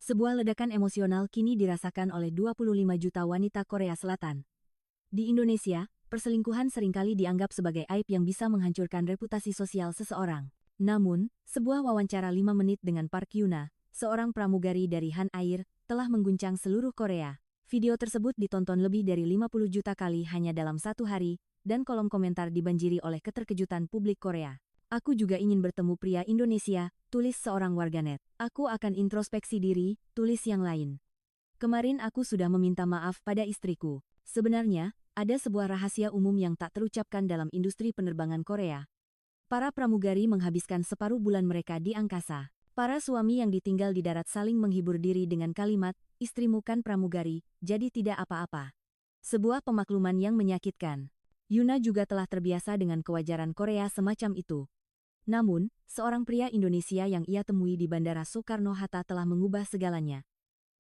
Sebuah ledakan emosional kini dirasakan oleh 25 juta wanita Korea Selatan. Di Indonesia, perselingkuhan seringkali dianggap sebagai aib yang bisa menghancurkan reputasi sosial seseorang. Namun, sebuah wawancara 5 menit dengan Park Hyuna, seorang pramugari dari Han Air, telah mengguncang seluruh Korea. Video tersebut ditonton lebih dari 50 juta kali hanya dalam satu hari, dan kolom komentar dibanjiri oleh keterkejutan publik Korea. Aku juga ingin bertemu pria Indonesia, tulis seorang warganet. Aku akan introspeksi diri, tulis yang lain. Kemarin aku sudah meminta maaf pada istriku. Sebenarnya, ada sebuah rahasia umum yang tak terucapkan dalam industri penerbangan Korea. Para pramugari menghabiskan separuh bulan mereka di angkasa. Para suami yang ditinggal di darat saling menghibur diri dengan kalimat, istrimu kan pramugari, jadi tidak apa-apa. Sebuah pemakluman yang menyakitkan. Yuna juga telah terbiasa dengan kewajaran Korea semacam itu. Namun, seorang pria Indonesia yang ia temui di Bandara Soekarno-Hatta telah mengubah segalanya.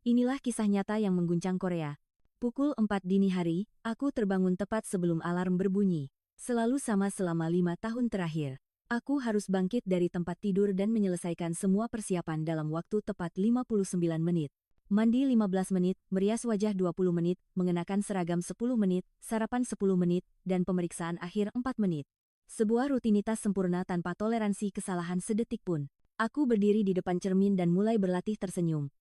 Inilah kisah nyata yang mengguncang Korea. Pukul 4 dini hari, aku terbangun tepat sebelum alarm berbunyi. Selalu sama selama 5 tahun terakhir. Aku harus bangkit dari tempat tidur dan menyelesaikan semua persiapan dalam waktu tepat 59 menit. Mandi 15 menit, merias wajah 20 menit, mengenakan seragam 10 menit, sarapan 10 menit, dan pemeriksaan akhir 4 menit. Sebuah rutinitas sempurna tanpa toleransi kesalahan sedetik pun. Aku berdiri di depan cermin dan mulai berlatih tersenyum.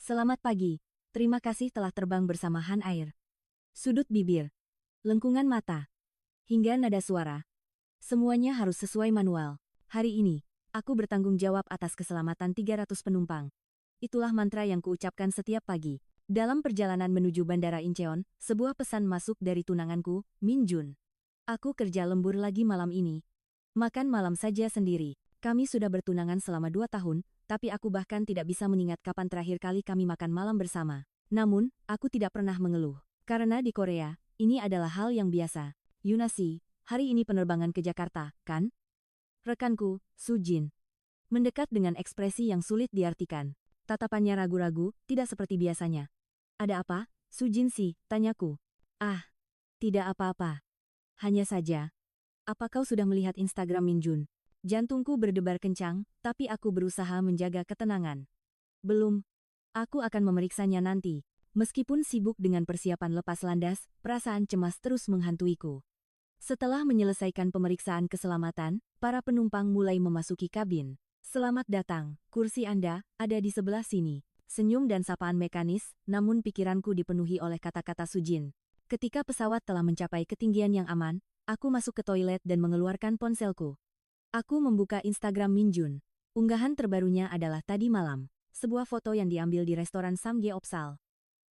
Selamat pagi. Terima kasih telah terbang bersama Han Air. Sudut bibir, lengkungan mata, hingga nada suara. Semuanya harus sesuai manual. Hari ini, aku bertanggung jawab atas keselamatan 300 penumpang. Itulah mantra yang kuucapkan setiap pagi. Dalam perjalanan menuju Bandara Incheon, sebuah pesan masuk dari tunanganku, Min Jun. Aku kerja lembur lagi malam ini. Makan malam saja sendiri. Kami sudah bertunangan selama 2 tahun, tapi aku bahkan tidak bisa mengingat kapan terakhir kali kami makan malam bersama. Namun, aku tidak pernah mengeluh. Karena di Korea, ini adalah hal yang biasa. Yunasi, hari ini penerbangan ke Jakarta, kan? Rekanku, Sujin. Mendekat dengan ekspresi yang sulit diartikan. Tatapannya ragu-ragu, tidak seperti biasanya. Ada apa, Sujin sih, tanyaku. Ah, tidak apa-apa. Hanya saja. Apa kau sudah melihat Instagram Min Jun? Jantungku berdebar kencang, tapi aku berusaha menjaga ketenangan. Belum. Aku akan memeriksanya nanti. Meskipun sibuk dengan persiapan lepas landas, perasaan cemas terus menghantuiku. Setelah menyelesaikan pemeriksaan keselamatan, para penumpang mulai memasuki kabin. Selamat datang, kursi Anda ada di sebelah sini. Senyum dan sapaan mekanis, namun pikiranku dipenuhi oleh kata-kata Sujin. Ketika pesawat telah mencapai ketinggian yang aman, aku masuk ke toilet dan mengeluarkan ponselku. Aku membuka Instagram Min Jun. Unggahan terbarunya adalah tadi malam. Sebuah foto yang diambil di restoran Samgyeopsal.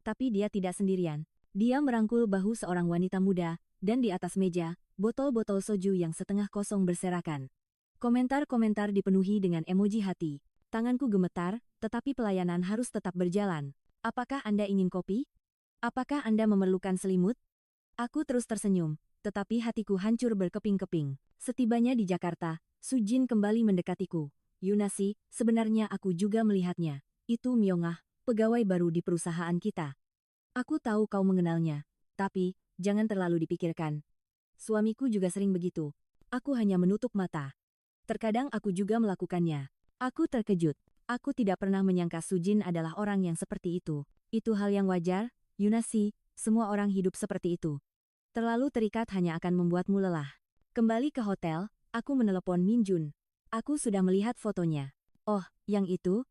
Tapi dia tidak sendirian. Dia merangkul bahu seorang wanita muda, dan di atas meja, botol-botol soju yang setengah kosong berserakan. Komentar-komentar dipenuhi dengan emoji hati. Tanganku gemetar, tetapi pelayanan harus tetap berjalan. Apakah Anda ingin kopi? Apakah Anda memerlukan selimut? Aku terus tersenyum, tetapi hatiku hancur berkeping-keping. Setibanya di Jakarta, Sujin kembali mendekatiku. Yunasi, sebenarnya aku juga melihatnya. Itu Myongah, pegawai baru di perusahaan kita. Aku tahu kau mengenalnya, tapi jangan terlalu dipikirkan. Suamiku juga sering begitu. Aku hanya menutup mata. Terkadang aku juga melakukannya. Aku terkejut. Aku tidak pernah menyangka Sujin adalah orang yang seperti itu. Itu hal yang wajar, Yunasi, semua orang hidup seperti itu. Terlalu terikat hanya akan membuatmu lelah. Kembali ke hotel, aku menelepon Min Jun. Aku sudah melihat fotonya. Oh, yang itu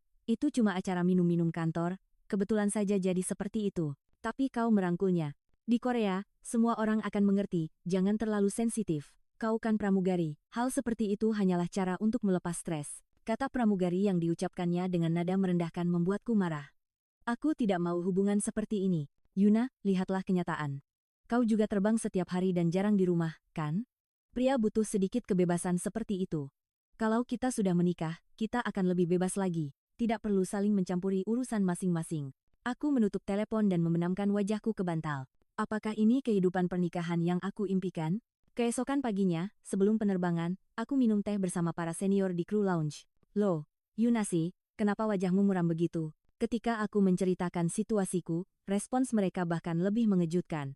cuma acara minum-minum kantor, kebetulan saja jadi seperti itu. Tapi kau merangkulnya. Di Korea, semua orang akan mengerti, jangan terlalu sensitif. Kau kan pramugari, hal seperti itu hanyalah cara untuk melepas stres. Kata pramugari yang diucapkannya dengan nada merendahkan membuatku marah. Aku tidak mau hubungan seperti ini. Yuna, lihatlah kenyataan. Kau juga terbang setiap hari dan jarang di rumah, kan? Pria butuh sedikit kebebasan seperti itu. Kalau kita sudah menikah, kita akan lebih bebas lagi. Tidak perlu saling mencampuri urusan masing-masing. Aku menutup telepon dan membenamkan wajahku ke bantal. Apakah ini kehidupan pernikahan yang aku impikan? Keesokan paginya, sebelum penerbangan, aku minum teh bersama para senior di crew lounge. Loh, Yunasi, kenapa wajahmu muram begitu? Ketika aku menceritakan situasiku, respons mereka bahkan lebih mengejutkan.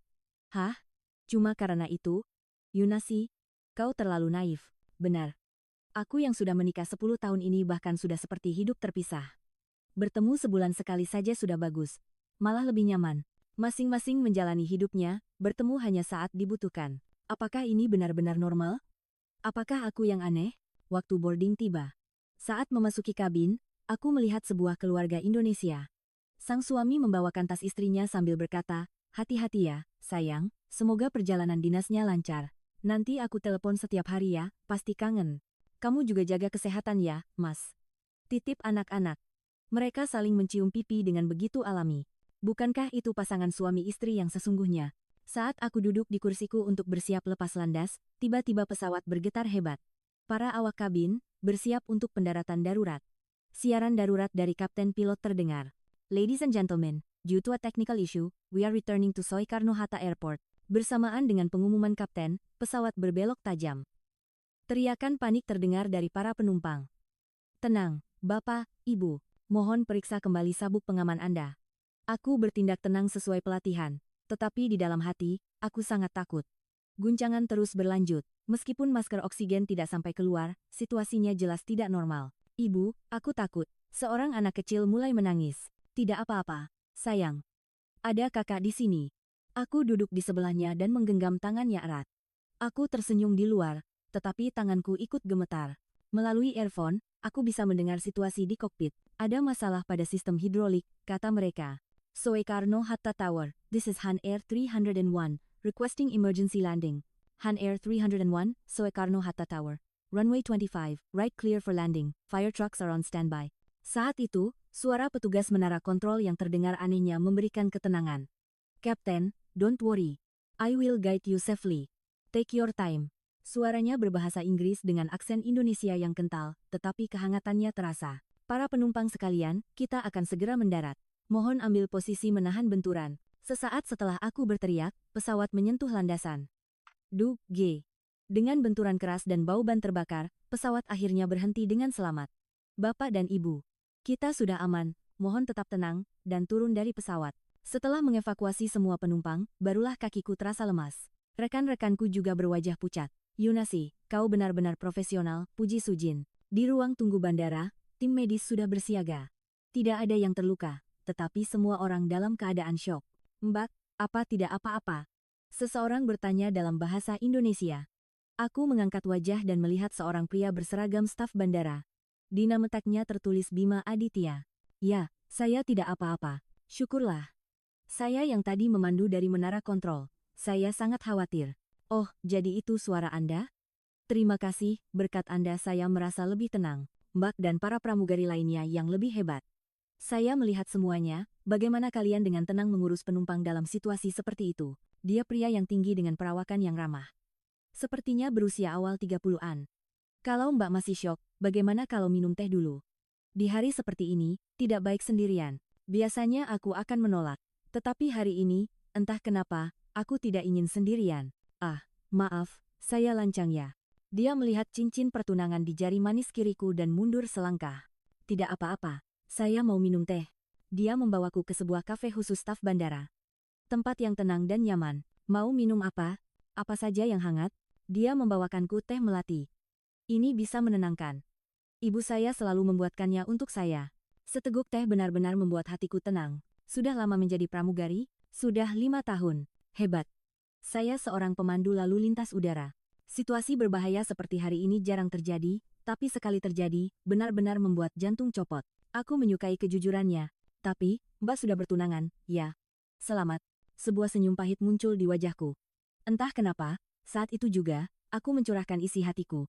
Hah? Cuma karena itu? Yunasi, kau terlalu naif. Benar. Aku yang sudah menikah 10 tahun ini bahkan sudah seperti hidup terpisah. Bertemu sebulan sekali saja sudah bagus. Malah lebih nyaman. Masing-masing menjalani hidupnya, bertemu hanya saat dibutuhkan. Apakah ini benar-benar normal? Apakah aku yang aneh? Waktu boarding tiba. Saat memasuki kabin, aku melihat sebuah keluarga Indonesia. Sang suami membawakan tas istrinya sambil berkata, "Hati-hati ya, sayang, semoga perjalanan dinasnya lancar. Nanti aku telepon setiap hari ya, pasti kangen. Kamu juga jaga kesehatan ya, Mas." Titip anak-anak. Mereka saling mencium pipi dengan begitu alami. Bukankah itu pasangan suami istri yang sesungguhnya? Saat aku duduk di kursiku untuk bersiap lepas landas, tiba-tiba pesawat bergetar hebat. Para awak kabin bersiap untuk pendaratan darurat. Siaran darurat dari kapten pilot terdengar. "Ladies and gentlemen, due to a technical issue, we are returning to Soekarno-Hatta Airport." Bersamaan dengan pengumuman kapten, pesawat berbelok tajam. Teriakan panik terdengar dari para penumpang. "Tenang, Bapak, Ibu. Mohon periksa kembali sabuk pengaman Anda." Aku bertindak tenang sesuai pelatihan, tetapi di dalam hati, aku sangat takut. Guncangan terus berlanjut. Meskipun masker oksigen tidak sampai keluar, situasinya jelas tidak normal. "Ibu, aku takut." Seorang anak kecil mulai menangis. "Tidak apa-apa, sayang. Ada kakak di sini." Aku duduk di sebelahnya dan menggenggam tangannya erat. Aku tersenyum di luar, tetapi tanganku ikut gemetar. Melalui earphone, aku bisa mendengar situasi di kokpit. "Ada masalah pada sistem hidrolik," kata mereka. "Soekarno-Hatta Tower, this is Han Air 301, requesting emergency landing." Han Air 301, Soekarno-Hatta Tower. "Runway 25, right clear for landing, fire trucks are on standby." Saat itu, suara petugas menara kontrol yang terdengar anehnya memberikan ketenangan. "Kapten, don't worry. I will guide you safely. Take your time." Suaranya berbahasa Inggris dengan aksen Indonesia yang kental, tetapi kehangatannya terasa. "Para penumpang sekalian, kita akan segera mendarat. Mohon ambil posisi menahan benturan." Sesaat setelah aku berteriak, pesawat menyentuh landasan. Duk, G. Dengan benturan keras dan bau ban terbakar, pesawat akhirnya berhenti dengan selamat. "Bapak dan Ibu, kita sudah aman, mohon tetap tenang, dan turun dari pesawat." Setelah mengevakuasi semua penumpang, barulah kakiku terasa lemas. Rekan-rekanku juga berwajah pucat. "Yunasi, kau benar-benar profesional," puji Sujin. Di ruang tunggu bandara, tim medis sudah bersiaga. Tidak ada yang terluka, tetapi semua orang dalam keadaan syok. "Mbak, apa tidak apa-apa?" Seseorang bertanya dalam bahasa Indonesia. Aku mengangkat wajah dan melihat seorang pria berseragam staf bandara. Di nama tagnya tertulis Bima Aditya. "Ya, saya tidak apa-apa. Syukurlah. Saya yang tadi memandu dari menara kontrol. Saya sangat khawatir." "Oh, jadi itu suara Anda? Terima kasih, berkat Anda saya merasa lebih tenang." Mbak dan para pramugari lainnya yang lebih hebat. "Saya melihat semuanya, bagaimana kalian dengan tenang mengurus penumpang dalam situasi seperti itu." Dia pria yang tinggi dengan perawakan yang ramah. Sepertinya berusia awal 30-an. "Kalau Mbak masih syok, bagaimana kalau minum teh dulu? Di hari seperti ini, tidak baik sendirian. Biasanya aku akan menolak. Tetapi hari ini, entah kenapa, aku tidak ingin sendirian." "Ah, maaf, saya lancang ya." Dia melihat cincin pertunangan di jari manis kiriku dan mundur selangkah. "Tidak apa-apa, saya mau minum teh." Dia membawaku ke sebuah kafe khusus staf bandara. Tempat yang tenang dan nyaman. "Mau minum apa? Apa saja yang hangat?" Dia membawakanku teh melati. "Ini bisa menenangkan. Ibu saya selalu membuatkannya untuk saya." Seteguk teh benar-benar membuat hatiku tenang. Sudah lama menjadi pramugari? Sudah 5 tahun. Hebat. Saya seorang pemandu lalu lintas udara. Situasi berbahaya seperti hari ini jarang terjadi, tapi sekali terjadi, benar-benar membuat jantung copot. Aku menyukai kejujurannya. "Tapi, Mbak sudah bertunangan, ya?" "Selamat." Sebuah senyum pahit muncul di wajahku. Entah kenapa, saat itu juga, aku mencurahkan isi hatiku.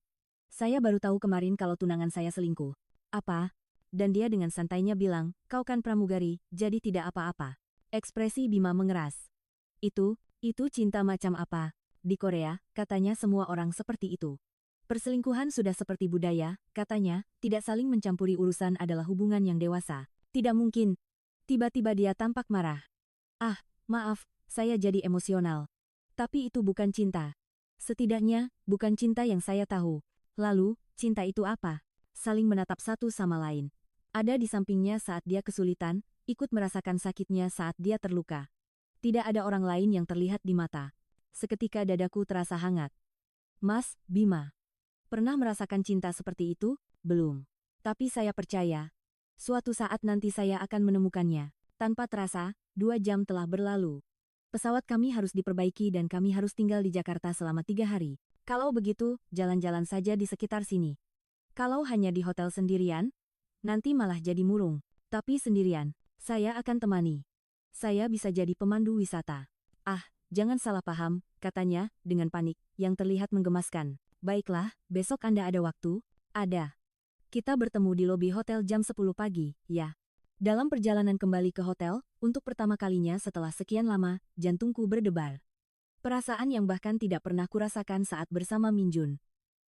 "Saya baru tahu kemarin kalau tunangan saya selingkuh." "Apa?" Dan dia dengan santainya bilang, "Kau kan pramugari, jadi tidak apa-apa." Ekspresi Bima mengeras. Itu cinta macam apa? Di Korea, katanya semua orang seperti itu. Perselingkuhan sudah seperti budaya, katanya, tidak saling mencampuri urusan adalah hubungan yang dewasa. "Tidak mungkin." Tiba-tiba dia tampak marah. "Ah, maaf, saya jadi emosional. Tapi itu bukan cinta. Setidaknya, bukan cinta yang saya tahu." "Lalu, cinta itu apa?" "Saling menatap satu sama lain. Ada di sampingnya saat dia kesulitan, ikut merasakan sakitnya saat dia terluka. Tidak ada orang lain yang terlihat di mata." Seketika dadaku terasa hangat. "Mas, Bima, pernah merasakan cinta seperti itu?" "Belum. Tapi saya percaya. Suatu saat nanti saya akan menemukannya. Tanpa terasa, 2 jam telah berlalu. Pesawat kami harus diperbaiki dan kami harus tinggal di Jakarta selama 3 hari. Kalau begitu, jalan-jalan saja di sekitar sini. Kalau hanya di hotel sendirian, nanti malah jadi murung. Tapi sendirian, saya akan temani. Saya bisa jadi pemandu wisata. Ah, jangan salah paham, katanya, dengan panik, yang terlihat menggemaskan. Baiklah, besok Anda ada waktu? Ada. Kita bertemu di lobi hotel jam 10 pagi, ya. Dalam perjalanan kembali ke hotel, untuk pertama kalinya setelah sekian lama, jantungku berdebar. Perasaan yang bahkan tidak pernah kurasakan saat bersama Minjun.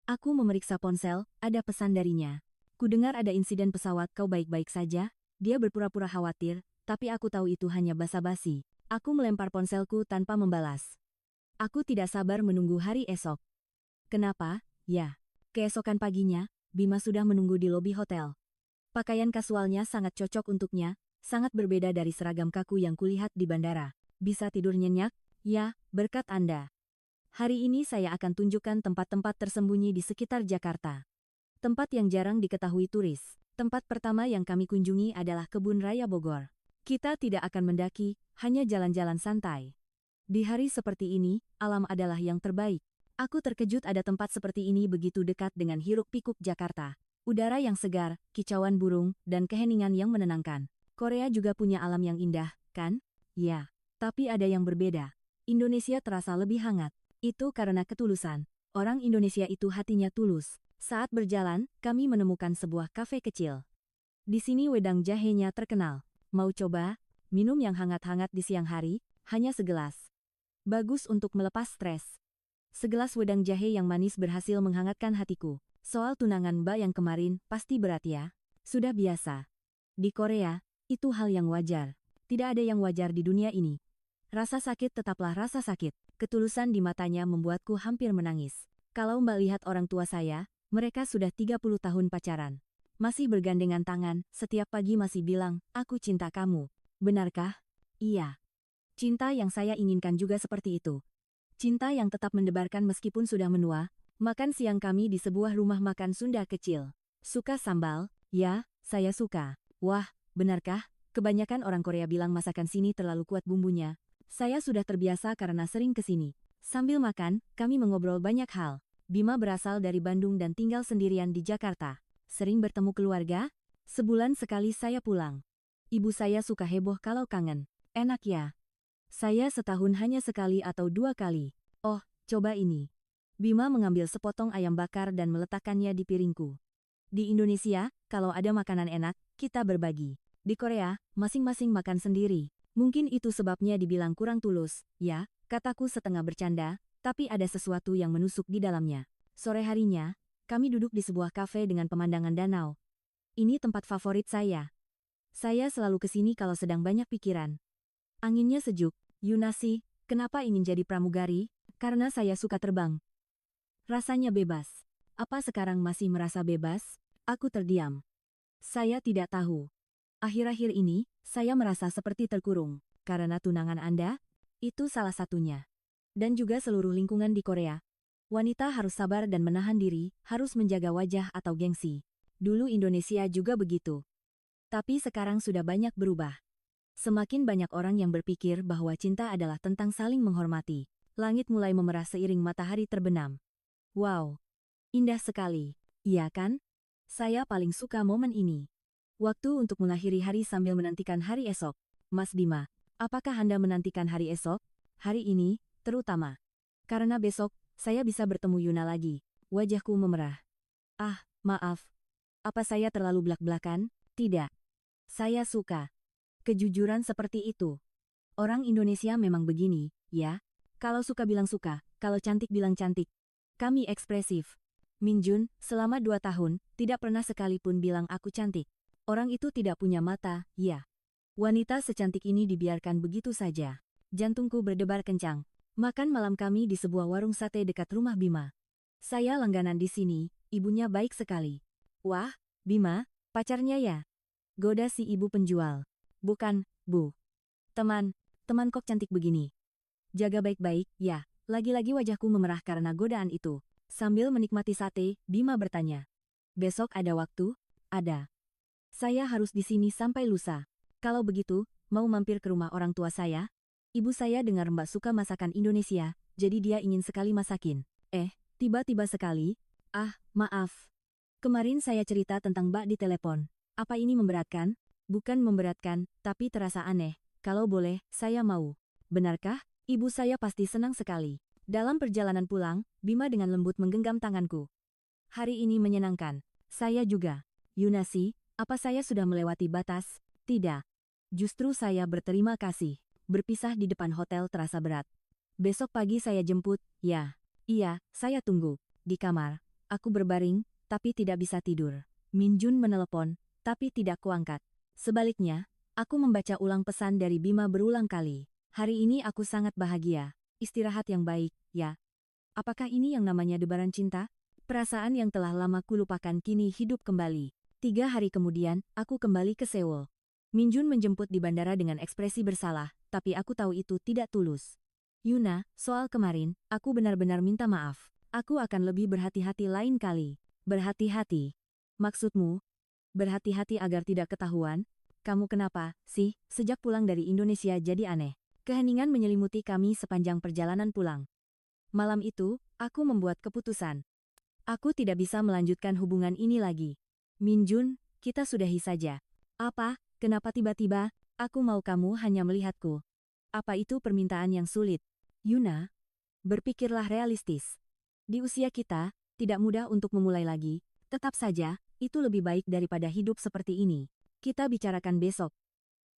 Aku memeriksa ponsel, ada pesan darinya. Kudengar ada insiden pesawat, kau baik-baik saja? Dia berpura-pura khawatir, tapi aku tahu itu hanya basa-basi. Aku melempar ponselku tanpa membalas. Aku tidak sabar menunggu hari esok. Kenapa? Ya. Keesokan paginya, Bima sudah menunggu di lobi hotel. Pakaian kasualnya sangat cocok untuknya, sangat berbeda dari seragam kaku yang kulihat di bandara. Bisa tidur nyenyak? Ya, berkat Anda. Hari ini saya akan tunjukkan tempat-tempat tersembunyi di sekitar Jakarta. Tempat yang jarang diketahui turis. Tempat pertama yang kami kunjungi adalah Kebun Raya Bogor. Kita tidak akan mendaki, hanya jalan-jalan santai. Di hari seperti ini, alam adalah yang terbaik. Aku terkejut ada tempat seperti ini begitu dekat dengan hiruk-pikuk Jakarta. Udara yang segar, kicauan burung, dan keheningan yang menenangkan. Korea juga punya alam yang indah, kan? Ya. Tapi ada yang berbeda. Indonesia terasa lebih hangat. Itu karena ketulusan. Orang Indonesia itu hatinya tulus. Saat berjalan, kami menemukan sebuah kafe kecil. Di sini wedang jahenya terkenal. Mau coba? Minum yang hangat-hangat di siang hari, hanya segelas. Bagus untuk melepas stres. Segelas wedang jahe yang manis berhasil menghangatkan hatiku. Soal tunangan Mbak yang kemarin, pasti berat ya? Sudah biasa. Di Korea, itu hal yang wajar. Tidak ada yang wajar di dunia ini. Rasa sakit tetaplah rasa sakit. Ketulusan di matanya membuatku hampir menangis. Kalau Mbak lihat orang tua saya, mereka sudah 30 tahun pacaran. Masih bergandengan tangan, setiap pagi masih bilang, aku cinta kamu. Benarkah? Iya. Cinta yang saya inginkan juga seperti itu. Cinta yang tetap mendebarkan meskipun sudah menua. Makan siang kami di sebuah rumah makan Sunda kecil. Suka sambal? Ya, saya suka. Wah, benarkah? Kebanyakan orang Korea bilang masakan sini terlalu kuat bumbunya. Saya sudah terbiasa karena sering ke sini. Sambil makan, kami mengobrol banyak hal. Bima berasal dari Bandung dan tinggal sendirian di Jakarta. Sering bertemu keluarga? Sebulan sekali saya pulang. Ibu saya suka heboh kalau kangen. Enak ya? Saya setahun hanya sekali atau 2 kali. Oh, coba ini. Bima mengambil sepotong ayam bakar dan meletakkannya di piringku. Di Indonesia, kalau ada makanan enak, kita berbagi. Di Korea, masing-masing makan sendiri. Mungkin itu sebabnya dibilang kurang tulus, ya, kataku setengah bercanda, tapi ada sesuatu yang menusuk di dalamnya. Sore harinya, kami duduk di sebuah kafe dengan pemandangan danau. Ini tempat favorit saya. Saya selalu ke sini kalau sedang banyak pikiran. Anginnya sejuk. Yunasi, kenapa ingin jadi pramugari? Karena saya suka terbang. Rasanya bebas. Apa sekarang masih merasa bebas? Aku terdiam. Saya tidak tahu. Akhir-akhir ini, saya merasa seperti terkurung. Karena tunangan Anda? Itu salah satunya. Dan juga seluruh lingkungan di Korea. Wanita harus sabar dan menahan diri, harus menjaga wajah atau gengsi. Dulu Indonesia juga begitu. Tapi sekarang sudah banyak berubah. Semakin banyak orang yang berpikir bahwa cinta adalah tentang saling menghormati. Langit mulai memerah seiring matahari terbenam. Wow, indah sekali. Iya kan? Saya paling suka momen ini. Waktu untuk mengakhiri hari sambil menantikan hari esok. Mas Bima, apakah Anda menantikan hari esok? Hari ini, terutama. Karena besok, saya bisa bertemu Yuna lagi. Wajahku memerah. Ah, maaf. Apa saya terlalu blak-blakan? Tidak. Saya suka kejujuran seperti itu. Orang Indonesia memang begini, ya. Kalau suka bilang suka, kalau cantik bilang cantik. Kami ekspresif. Minjun, selama 2 tahun, tidak pernah sekalipun bilang aku cantik. Orang itu tidak punya mata, ya. Wanita secantik ini dibiarkan begitu saja. Jantungku berdebar kencang. Makan malam kami di sebuah warung sate dekat rumah Bima. Saya langganan di sini, ibunya baik sekali. Wah, Bima, pacarnya ya? Goda si ibu penjual. Bukan, Bu. Teman kok cantik begini. Jaga baik-baik, ya. Lagi-lagi wajahku memerah karena godaan itu. Sambil menikmati sate, Bima bertanya. Besok ada waktu? Ada. Saya harus di sini sampai lusa. Kalau begitu, mau mampir ke rumah orang tua saya? Ibu saya dengar Mbak suka masakan Indonesia, jadi dia ingin sekali masakin. Tiba-tiba sekali. Ah, maaf. Kemarin saya cerita tentang Mbak di telepon. Apa ini memberatkan? Bukan memberatkan, tapi terasa aneh. Kalau boleh, saya mau. Benarkah? Ibu saya pasti senang sekali. Dalam perjalanan pulang, Bima dengan lembut menggenggam tanganku. Hari ini menyenangkan. Saya juga. Yunasi, apa saya sudah melewati batas? Tidak. Justru saya berterima kasih. Berpisah di depan hotel terasa berat. Besok pagi saya jemput, ya. Iya, saya tunggu. Di kamar. Aku berbaring, tapi tidak bisa tidur. Min Jun menelepon, tapi tidak kuangkat. Sebaliknya, aku membaca ulang pesan dari Bima berulang kali. Hari ini aku sangat bahagia. Istirahat yang baik, ya. Apakah ini yang namanya debaran cinta? Perasaan yang telah lama kulupakan kini hidup kembali. 3 hari kemudian, aku kembali ke Seoul. Min Jun menjemput di bandara dengan ekspresi bersalah, tapi aku tahu itu tidak tulus. Yuna, soal kemarin, aku benar-benar minta maaf. Aku akan lebih berhati-hati lain kali. Berhati-hati? Maksudmu? Berhati-hati agar tidak ketahuan? Kamu kenapa, sih, sejak pulang dari Indonesia jadi aneh? Keheningan menyelimuti kami sepanjang perjalanan pulang. Malam itu, aku membuat keputusan. Aku tidak bisa melanjutkan hubungan ini lagi. Min Jun, kita sudahi saja. Apa? Kenapa tiba-tiba? Aku mau kamu hanya melihatku. Apa itu permintaan yang sulit? Yuna, berpikirlah realistis. Di usia kita, tidak mudah untuk memulai lagi. Tetap saja, itu lebih baik daripada hidup seperti ini. Kita bicarakan besok.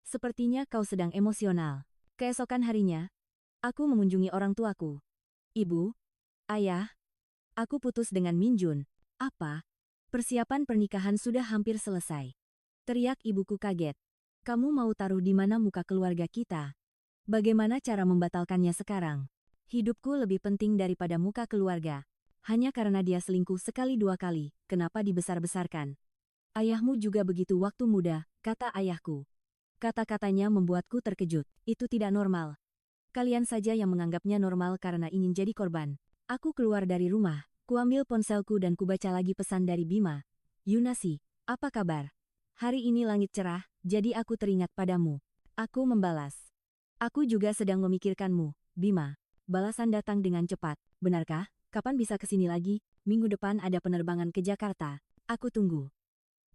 Sepertinya kau sedang emosional. Keesokan harinya, aku mengunjungi orang tuaku. Ibu, ayah, aku putus dengan Min Jun. Apa? Persiapan pernikahan sudah hampir selesai. Teriak ibuku kaget. Kamu mau taruh di mana muka keluarga kita? Bagaimana cara membatalkannya sekarang? Hidupku lebih penting daripada muka keluarga. Hanya karena dia selingkuh sekali 2 kali, kenapa dibesar-besarkan? Ayahmu juga begitu waktu muda, kata ayahku. Kata-katanya membuatku terkejut. Itu tidak normal. Kalian saja yang menganggapnya normal karena ingin jadi korban. Aku keluar dari rumah. Kuambil ponselku dan kubaca lagi pesan dari Bima. Yunasi, apa kabar? Hari ini langit cerah, jadi aku teringat padamu. Aku membalas. Aku juga sedang memikirkanmu, Bima. Balasan datang dengan cepat. Benarkah? Kapan bisa kesini lagi? Minggu depan ada penerbangan ke Jakarta. Aku tunggu.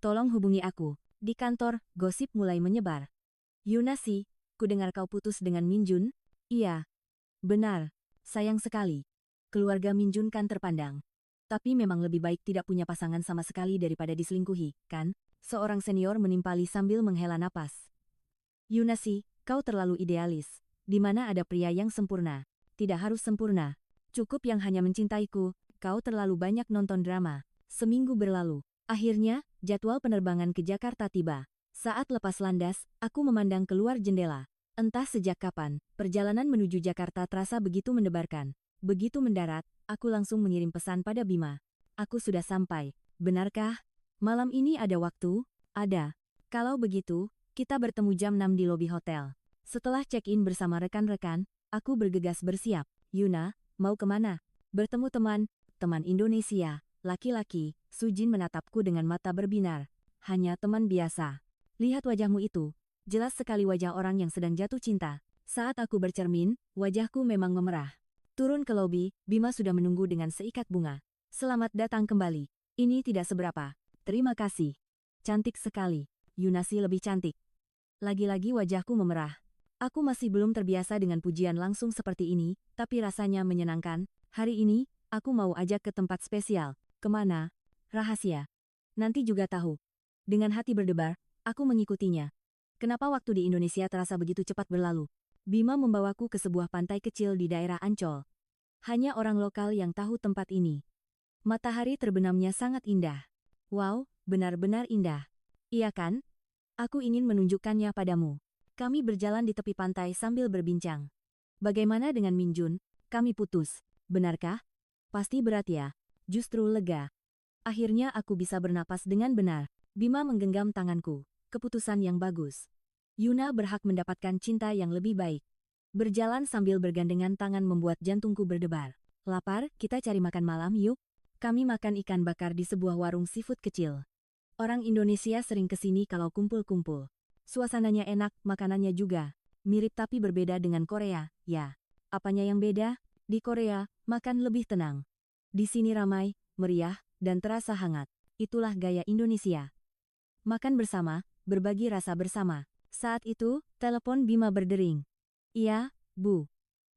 Tolong hubungi aku. Di kantor, gosip mulai menyebar. Yunasi, ku dengar kau putus dengan Min Jun? Iya. Benar. Sayang sekali. Keluarga Min Jun kan terpandang. Tapi memang lebih baik tidak punya pasangan sama sekali daripada diselingkuhi, kan? Seorang senior menimpali sambil menghela napas. Yunasi, kau terlalu idealis. Di mana ada pria yang sempurna? Tidak harus sempurna. Cukup yang hanya mencintaiku. Kau terlalu banyak nonton drama. Seminggu berlalu. Akhirnya, jadwal penerbangan ke Jakarta tiba. Saat lepas landas, aku memandang keluar jendela. Entah sejak kapan, perjalanan menuju Jakarta terasa begitu mendebarkan. Begitu mendarat, aku langsung mengirim pesan pada Bima. Aku sudah sampai. Benarkah? Malam ini ada waktu? Ada. Kalau begitu, kita bertemu jam 6 di lobi hotel. Setelah check-in bersama rekan-rekan, aku bergegas bersiap. Yuna, mau kemana? Bertemu teman Indonesia, laki-laki. Sujin menatapku dengan mata berbinar. Hanya teman biasa. Lihat wajahmu itu. Jelas sekali wajah orang yang sedang jatuh cinta. Saat aku bercermin, wajahku memang memerah. Turun ke lobi, Bima sudah menunggu dengan seikat bunga. Selamat datang kembali. Ini tidak seberapa. Terima kasih. Cantik sekali. Yunasi lebih cantik. Lagi-lagi wajahku memerah. Aku masih belum terbiasa dengan pujian langsung seperti ini, tapi rasanya menyenangkan. Hari ini, aku mau ajak ke tempat spesial. Kemana? Rahasia. Nanti juga tahu. Dengan hati berdebar, aku mengikutinya. Kenapa waktu di Indonesia terasa begitu cepat berlalu? Bima membawaku ke sebuah pantai kecil di daerah Ancol. Hanya orang lokal yang tahu tempat ini. Matahari terbenamnya sangat indah. Wow, benar-benar indah. Iya kan? Aku ingin menunjukkannya padamu. Kami berjalan di tepi pantai sambil berbincang. Bagaimana dengan Min Jun? Kami putus. Benarkah? Pasti berat ya. Justru lega. Akhirnya aku bisa bernapas dengan benar. Bima menggenggam tanganku. Keputusan yang bagus. Yuna berhak mendapatkan cinta yang lebih baik. Berjalan sambil bergandengan tangan membuat jantungku berdebar. Lapar, kita cari makan malam yuk. Kami makan ikan bakar di sebuah warung seafood kecil. Orang Indonesia sering kesini kalau kumpul-kumpul. Suasananya enak, makanannya juga. Mirip tapi berbeda dengan Korea, ya. Apanya yang beda? Di Korea, makan lebih tenang. Di sini ramai, meriah, dan terasa hangat. Itulah gaya Indonesia. Makan bersama, berbagi rasa bersama. Saat itu, telepon Bima berdering. Iya, Bu.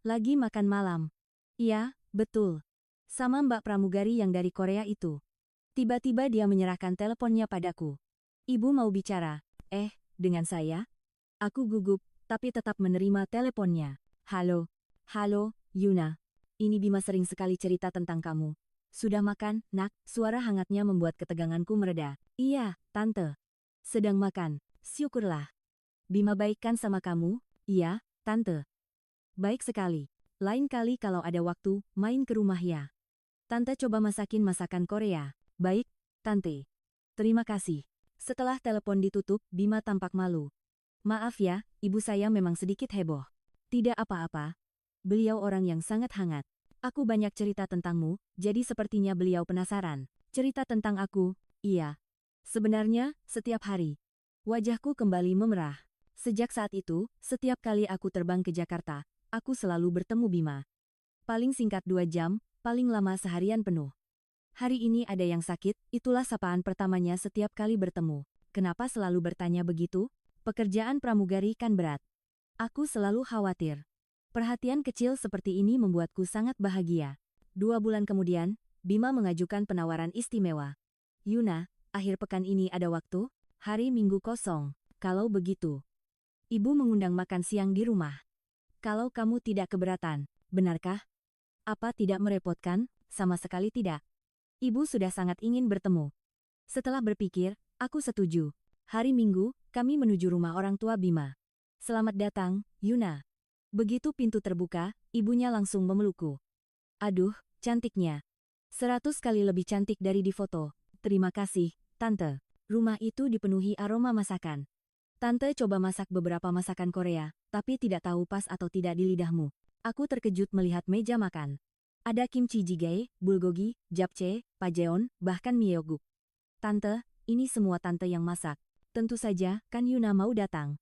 Lagi makan malam. Iya, betul. Sama Mbak Pramugari yang dari Korea itu. Tiba-tiba dia menyerahkan teleponnya padaku. Ibu mau bicara. Dengan saya? Aku gugup, tapi tetap menerima teleponnya. Halo. Halo, Yuna. Ini Bima sering sekali cerita tentang kamu. Sudah makan, Nak? Suara hangatnya membuat keteganganku mereda. Iya, Tante. Sedang makan. Syukurlah. Bima baik kan sama kamu? Iya, Tante. Baik sekali. Lain kali kalau ada waktu, main ke rumah ya. Tante coba masakin masakan Korea. Baik, Tante. Terima kasih. Setelah telepon ditutup, Bima tampak malu. Maaf ya, ibu saya memang sedikit heboh. Tidak apa-apa. Beliau orang yang sangat hangat. Aku banyak cerita tentangmu, jadi sepertinya beliau penasaran. Cerita tentang aku? Iya. Sebenarnya, setiap hari. Wajahku kembali memerah. Sejak saat itu, setiap kali aku terbang ke Jakarta, aku selalu bertemu Bima. Paling singkat 2 jam, paling lama seharian penuh. Hari ini ada yang sakit, itulah sapaan pertamanya setiap kali bertemu. Kenapa selalu bertanya begitu? Pekerjaan pramugari kan berat. Aku selalu khawatir. Perhatian kecil seperti ini membuatku sangat bahagia. 2 bulan kemudian, Bima mengajukan penawaran istimewa. Yuna, akhir pekan ini ada waktu? Hari Minggu kosong. Kalau begitu, Ibu mengundang makan siang di rumah. Kalau kamu tidak keberatan, benarkah? Apa tidak merepotkan? Sama sekali tidak. Ibu sudah sangat ingin bertemu. Setelah berpikir, aku setuju. Hari Minggu, kami menuju rumah orang tua Bima. Selamat datang, Yuna. Begitu pintu terbuka, ibunya langsung memelukku. Aduh, cantiknya. 100 kali lebih cantik dari di foto. Terima kasih, Tante. Rumah itu dipenuhi aroma masakan. Tante coba masak beberapa masakan Korea, tapi tidak tahu pas atau tidak di lidahmu. Aku terkejut melihat meja makan. Ada kimchi jjigae, bulgogi, japchae, pajeon, bahkan myeoguk. Tante, ini semua tante yang masak. Tentu saja, kan Yuna mau datang.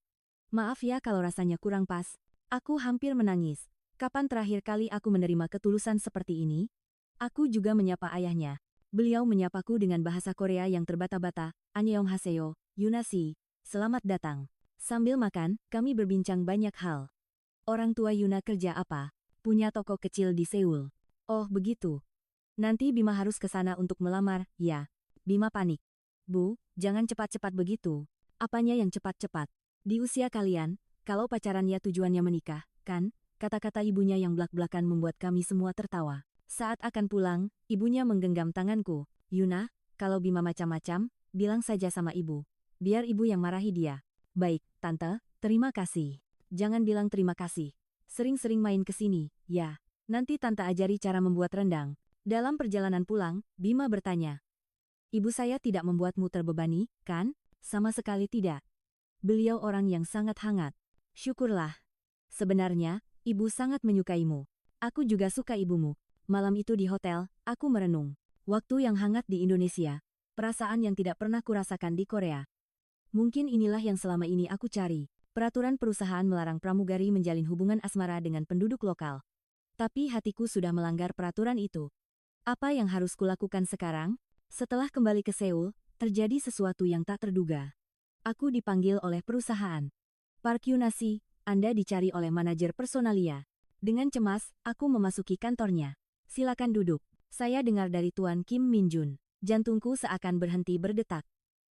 Maaf ya kalau rasanya kurang pas. Aku hampir menangis. Kapan terakhir kali aku menerima ketulusan seperti ini? Aku juga menyapa ayahnya. Beliau menyapaku dengan bahasa Korea yang terbata-bata. Annyeonghaseyo, Yuna si. Selamat datang. Sambil makan, kami berbincang banyak hal. Orang tua Yuna kerja apa? Punya toko kecil di Seoul. Oh begitu. Nanti Bima harus ke sana untuk melamar, ya. Bima panik. Bu, jangan cepat-cepat begitu. Apanya yang cepat-cepat? Di usia kalian, kalau pacaran ya tujuannya menikah, kan? Kata-kata ibunya yang blak-blakan membuat kami semua tertawa. Saat akan pulang, ibunya menggenggam tanganku. Yuna, kalau Bima macam-macam, bilang saja sama ibu. Biar ibu yang marahi dia. Baik, Tante, terima kasih. Jangan bilang terima kasih. Sering-sering main ke sini, ya. Nanti Tante ajari cara membuat rendang. Dalam perjalanan pulang, Bima bertanya. Ibu saya tidak membuatmu terbebani, kan? Sama sekali tidak. Beliau orang yang sangat hangat. Syukurlah. Sebenarnya, ibu sangat menyukaimu. Aku juga suka ibumu. Malam itu di hotel, aku merenung. Waktu yang hangat di Indonesia. Perasaan yang tidak pernah kurasakan di Korea. Mungkin inilah yang selama ini aku cari. Peraturan perusahaan melarang pramugari menjalin hubungan asmara dengan penduduk lokal. Tapi hatiku sudah melanggar peraturan itu. Apa yang harus kulakukan sekarang? Setelah kembali ke Seoul, terjadi sesuatu yang tak terduga. Aku dipanggil oleh perusahaan. Park Yuna-si, Anda dicari oleh manajer personalia. Dengan cemas, aku memasuki kantornya. Silakan duduk. Saya dengar dari Tuan Kim Min-jun. Jantungku seakan berhenti berdetak.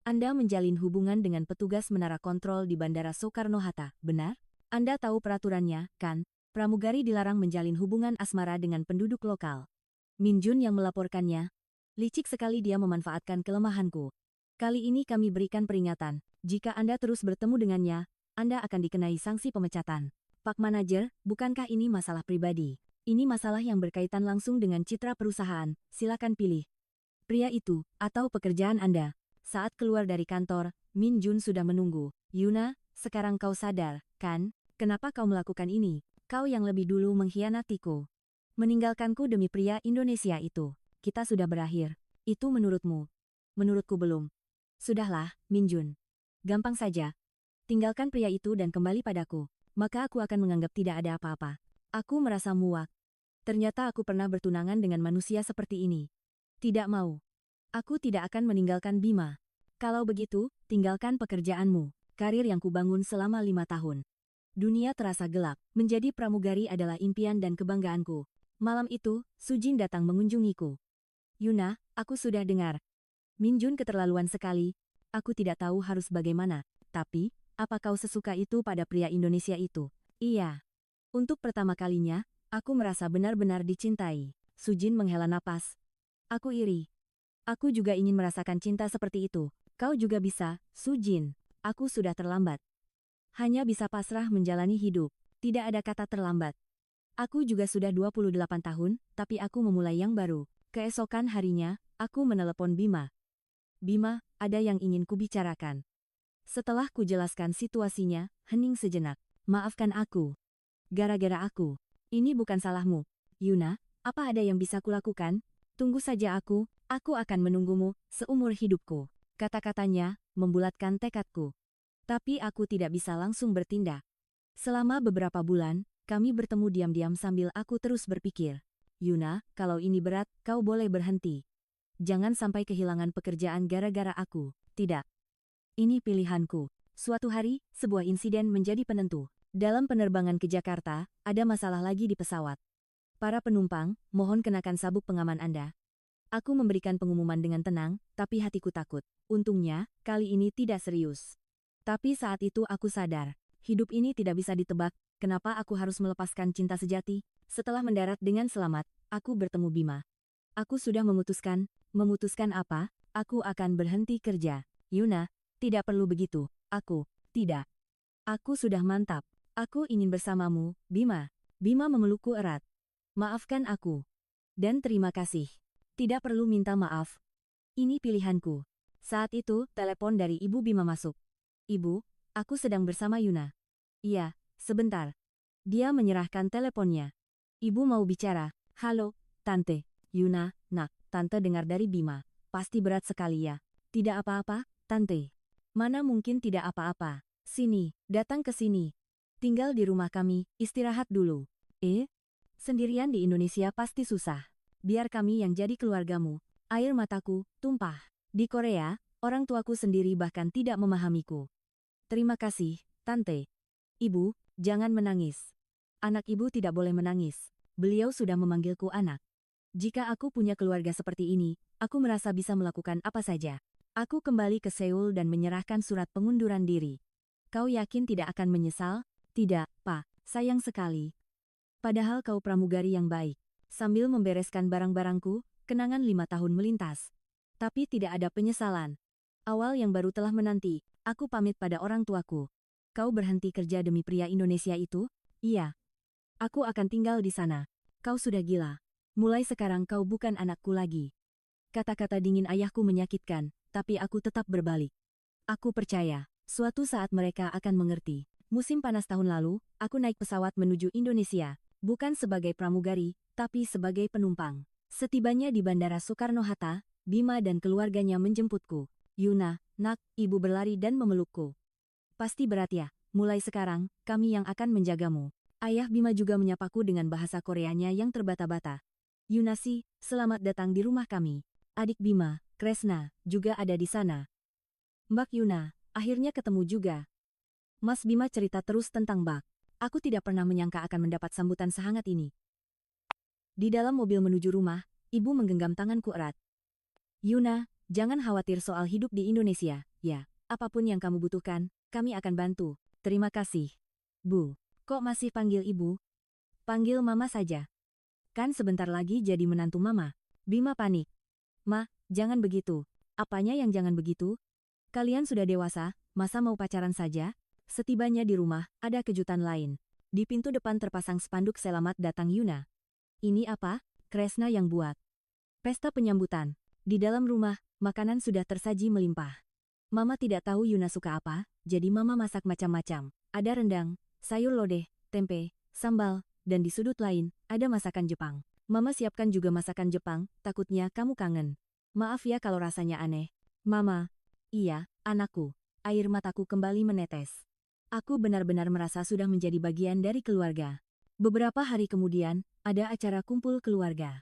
Anda menjalin hubungan dengan petugas menara kontrol di Bandara Soekarno-Hatta, benar? Anda tahu peraturannya, kan? Pramugari dilarang menjalin hubungan asmara dengan penduduk lokal. Min-jun yang melaporkannya. Licik sekali dia memanfaatkan kelemahanku. Kali ini kami berikan peringatan. Jika Anda terus bertemu dengannya, Anda akan dikenai sanksi pemecatan. Pak Manajer, bukankah ini masalah pribadi? Ini masalah yang berkaitan langsung dengan citra perusahaan. Silakan pilih. Pria itu, atau pekerjaan Anda. Saat keluar dari kantor, Min-jun sudah menunggu. Yuna, sekarang kau sadar, kan? Kenapa kau melakukan ini? Kau yang lebih dulu mengkhianatiku. Meninggalkanku demi pria Indonesia itu. Kita sudah berakhir. Itu menurutmu. Menurutku belum. Sudahlah, Minjun. Gampang saja. Tinggalkan pria itu dan kembali padaku. Maka aku akan menganggap tidak ada apa-apa. Aku merasa muak. Ternyata aku pernah bertunangan dengan manusia seperti ini. Tidak mau. Aku tidak akan meninggalkan Bima. Kalau begitu, tinggalkan pekerjaanmu. Karir yang kubangun selama 5 tahun. Dunia terasa gelap. Menjadi pramugari adalah impian dan kebanggaanku. Malam itu, Sujin datang mengunjungiku. Yuna, aku sudah dengar. Minjun keterlaluan sekali. Aku tidak tahu harus bagaimana. Tapi, apa kau sesuka itu pada pria Indonesia itu? Iya. Untuk pertama kalinya, aku merasa benar-benar dicintai. Sujin menghela napas. Aku iri. Aku juga ingin merasakan cinta seperti itu. Kau juga bisa, Sujin. Aku sudah terlambat. Hanya bisa pasrah menjalani hidup. Tidak ada kata terlambat. Aku juga sudah 28 tahun, tapi aku memulai yang baru. Keesokan harinya, aku menelepon Bima. Bima, ada yang ingin kubicarakan. Setelah kujelaskan situasinya, hening sejenak. Maafkan aku. Gara-gara aku. Ini bukan salahmu. Yuna, apa ada yang bisa kulakukan? Tunggu saja aku akan menunggumu seumur hidupku. Kata-katanya, membulatkan tekadku. Tapi aku tidak bisa langsung bertindak. Selama beberapa bulan, kami bertemu diam-diam sambil aku terus berpikir. Yuna, kalau ini berat, kau boleh berhenti. Jangan sampai kehilangan pekerjaan gara-gara aku. Tidak. Ini pilihanku. Suatu hari, sebuah insiden menjadi penentu. Dalam penerbangan ke Jakarta, ada masalah lagi di pesawat. Para penumpang, mohon kenakan sabuk pengaman Anda. Aku memberikan pengumuman dengan tenang, tapi hatiku takut. Untungnya, kali ini tidak serius. Tapi saat itu aku sadar, hidup ini tidak bisa ditebak, kenapa aku harus melepaskan cinta sejati? Setelah mendarat dengan selamat, aku bertemu Bima. Aku sudah memutuskan apa? Aku akan berhenti kerja. Yuna, tidak perlu begitu. Tidak. Aku sudah mantap. Aku ingin bersamamu, Bima. Bima memelukku erat. Maafkan aku. Dan terima kasih. Tidak perlu minta maaf. Ini pilihanku. Saat itu, telepon dari Ibu Bima masuk. Ibu, aku sedang bersama Yuna. Iya, sebentar. Dia menyerahkan teleponnya. Ibu mau bicara. Halo, Tante. Yuna, nak, Tante dengar dari Bima. Pasti berat sekali ya. Tidak apa-apa, Tante. Mana mungkin tidak apa-apa. Sini, datang ke sini. Tinggal di rumah kami, istirahat dulu. Sendirian di Indonesia pasti susah. Biar kami yang jadi keluargamu. Air mataku tumpah. Di Korea, orang tuaku sendiri bahkan tidak memahamiku. Terima kasih, Tante. Ibu, jangan menangis. Anak ibu tidak boleh menangis. Beliau sudah memanggilku anak. Jika aku punya keluarga seperti ini, aku merasa bisa melakukan apa saja. Aku kembali ke Seoul dan menyerahkan surat pengunduran diri. Kau yakin tidak akan menyesal? Tidak, Pak. Sayang sekali. Padahal kau pramugari yang baik. Sambil membereskan barang-barangku, kenangan 5 tahun melintas. Tapi tidak ada penyesalan. Awal yang baru telah menanti. Aku pamit pada orang tuaku. Kau berhenti kerja demi pria Indonesia itu? Iya. Aku akan tinggal di sana. Kau sudah gila. Mulai sekarang kau bukan anakku lagi. Kata-kata dingin ayahku menyakitkan, tapi aku tetap berbalik. Aku percaya, suatu saat mereka akan mengerti. Musim panas tahun lalu, aku naik pesawat menuju Indonesia. Bukan sebagai pramugari, tapi sebagai penumpang. Setibanya di Bandara Soekarno-Hatta, Bima dan keluarganya menjemputku. Yuna, nak, ibu berlari dan memelukku. Pasti berat ya, mulai sekarang, kami yang akan menjagamu. Ayah Bima juga menyapaku dengan bahasa Koreanya yang terbata-bata. Yunasi, selamat datang di rumah kami. Adik Bima, Kresna, juga ada di sana. Mbak Yuna, akhirnya ketemu juga. Mas Bima cerita terus tentang Mbak. Aku tidak pernah menyangka akan mendapat sambutan sehangat ini. Di dalam mobil menuju rumah, ibu menggenggam tanganku erat. Yuna, jangan khawatir soal hidup di Indonesia, ya. Apapun yang kamu butuhkan, kami akan bantu. Terima kasih. Bu, kok masih panggil ibu? Panggil mama saja. Kan sebentar lagi jadi menantu mama. Bima panik. Ma, jangan begitu. Apanya yang jangan begitu? Kalian sudah dewasa, masa mau pacaran saja? Setibanya di rumah, ada kejutan lain. Di pintu depan terpasang spanduk selamat datang Yuna. Ini apa? Kresna yang buat. Pesta penyambutan. Di dalam rumah, makanan sudah tersaji melimpah. Mama tidak tahu Yuna suka apa, jadi mama masak macam-macam. Ada rendang, sayur lodeh, tempe, sambal, dan di sudut lain, ada masakan Jepang. Mama siapkan juga masakan Jepang, takutnya kamu kangen. Maaf ya kalau rasanya aneh. Mama, Iya, anakku. Air mataku kembali menetes. Aku benar-benar merasa sudah menjadi bagian dari keluarga. Beberapa hari kemudian, ada acara kumpul keluarga.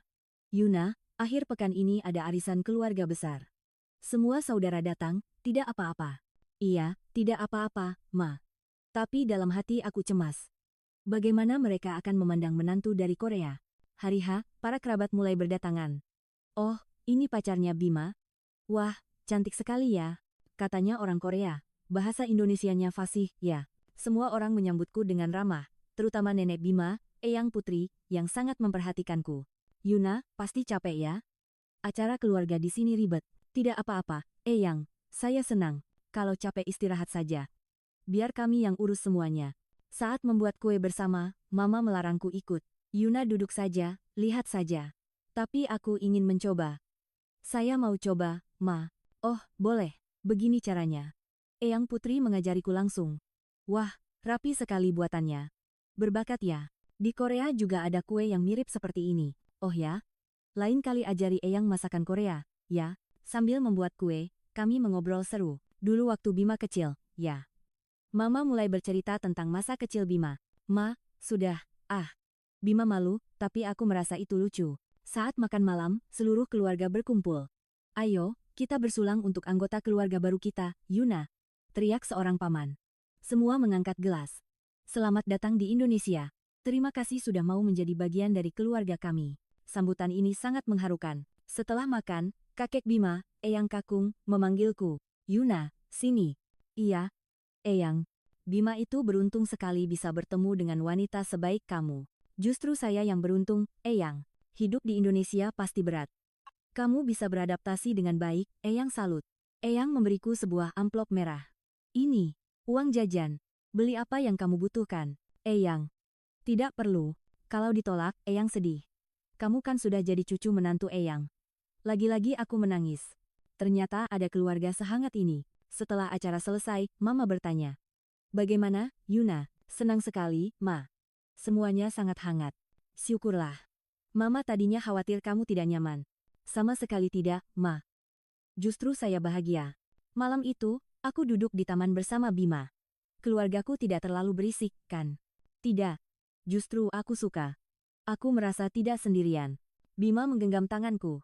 Yuna, akhir pekan ini ada arisan keluarga besar. Semua saudara datang, tidak apa-apa. Iya, tidak apa-apa, Ma. Tapi dalam hati aku cemas. Bagaimana mereka akan memandang menantu dari Korea? Hari H, para kerabat mulai berdatangan. Oh, ini pacarnya Bima. Wah, cantik sekali ya. Katanya orang Korea. Bahasa Indonesianya fasih, ya. Semua orang menyambutku dengan ramah, terutama nenek Bima, Eyang Putri, yang sangat memperhatikanku. Yuna, pasti capek ya? Acara keluarga di sini ribet. Tidak apa-apa, Eyang. Saya senang. Kalau capek istirahat saja. Biar kami yang urus semuanya. Saat membuat kue bersama, Mama melarangku ikut. Yuna duduk saja, lihat saja. Tapi aku ingin mencoba. Saya mau coba, Ma. Oh, boleh. Begini caranya. Eyang Putri mengajariku langsung. Wah, rapi sekali buatannya. Berbakat ya. Di Korea juga ada kue yang mirip seperti ini. Oh ya? Lain kali ajari Eyang masakan Korea, ya. Sambil membuat kue, kami mengobrol seru. Dulu waktu Bima kecil, ya. Mama mulai bercerita tentang masa kecil Bima. Ma, sudah. Bima malu, tapi aku merasa itu lucu. Saat makan malam, seluruh keluarga berkumpul. Ayo, kita bersulang untuk anggota keluarga baru kita, Yuna. Teriak seorang paman. Semua mengangkat gelas. Selamat datang di Indonesia. Terima kasih sudah mau menjadi bagian dari keluarga kami. Sambutan ini sangat mengharukan. Setelah makan, kakek Bima, Eyang Kakung, memanggilku. Yuna, sini. Iya, Eyang. Bima itu beruntung sekali bisa bertemu dengan wanita sebaik kamu. Justru saya yang beruntung, Eyang. Hidup di Indonesia pasti berat. Kamu bisa beradaptasi dengan baik, Eyang salut. Eyang memberiku sebuah amplop merah. Ini, uang jajan. Beli apa yang kamu butuhkan, Eyang. Tidak perlu. Kalau ditolak, Eyang sedih. Kamu kan sudah jadi cucu menantu Eyang. Lagi-lagi aku menangis. Ternyata ada keluarga sehangat ini. Setelah acara selesai, Mama bertanya. Bagaimana, Yuna? Senang sekali, Ma. Semuanya sangat hangat. Syukurlah. Mama tadinya khawatir kamu tidak nyaman. Sama sekali tidak, Ma. Justru saya bahagia. Malam itu, aku duduk di taman bersama Bima. Keluargaku tidak terlalu berisik, kan? Tidak. Justru aku suka. Aku merasa tidak sendirian. Bima menggenggam tanganku.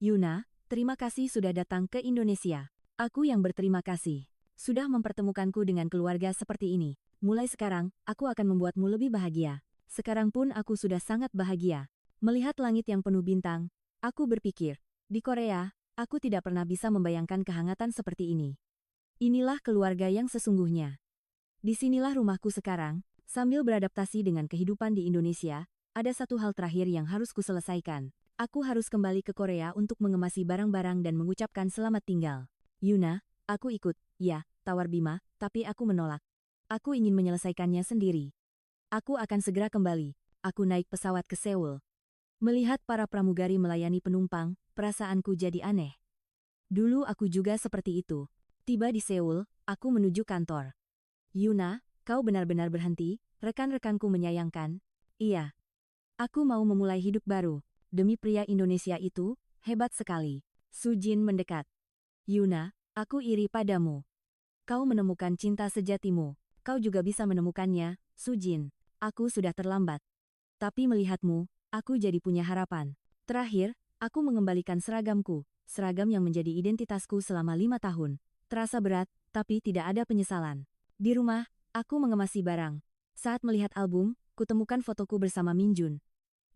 Yuna, terima kasih sudah datang ke Indonesia. Aku yang berterima kasih. Sudah mempertemukanku dengan keluarga seperti ini. Mulai sekarang, aku akan membuatmu lebih bahagia. Sekarang pun aku sudah sangat bahagia. Melihat langit yang penuh bintang, aku berpikir, di Korea, aku tidak pernah bisa membayangkan kehangatan seperti ini. Inilah keluarga yang sesungguhnya. Disinilah rumahku sekarang. Sambil beradaptasi dengan kehidupan di Indonesia, ada satu hal terakhir yang harus kuselesaikan. Aku harus kembali ke Korea untuk mengemasi barang-barang dan mengucapkan selamat tinggal. Yuna, aku ikut, ya, tawar Bima, tapi aku menolak. Aku ingin menyelesaikannya sendiri. Aku akan segera kembali. Aku naik pesawat ke Seoul. Melihat para pramugari melayani penumpang, perasaanku jadi aneh. Dulu aku juga seperti itu. Tiba di Seoul, aku menuju kantor. Yuna, kau benar-benar berhenti, rekan-rekanku menyayangkan. Iya. Aku mau memulai hidup baru. Demi pria Indonesia itu, hebat sekali. Sujin mendekat. Yuna, aku iri padamu. Kau menemukan cinta sejatimu. Kau juga bisa menemukannya, Sujin. Aku sudah terlambat. Tapi melihatmu, aku jadi punya harapan. Terakhir, aku mengembalikan seragamku. Seragam yang menjadi identitasku selama 5 tahun. Terasa berat, tapi tidak ada penyesalan. Di rumah, aku mengemasi barang. Saat melihat album, kutemukan fotoku bersama Minjun.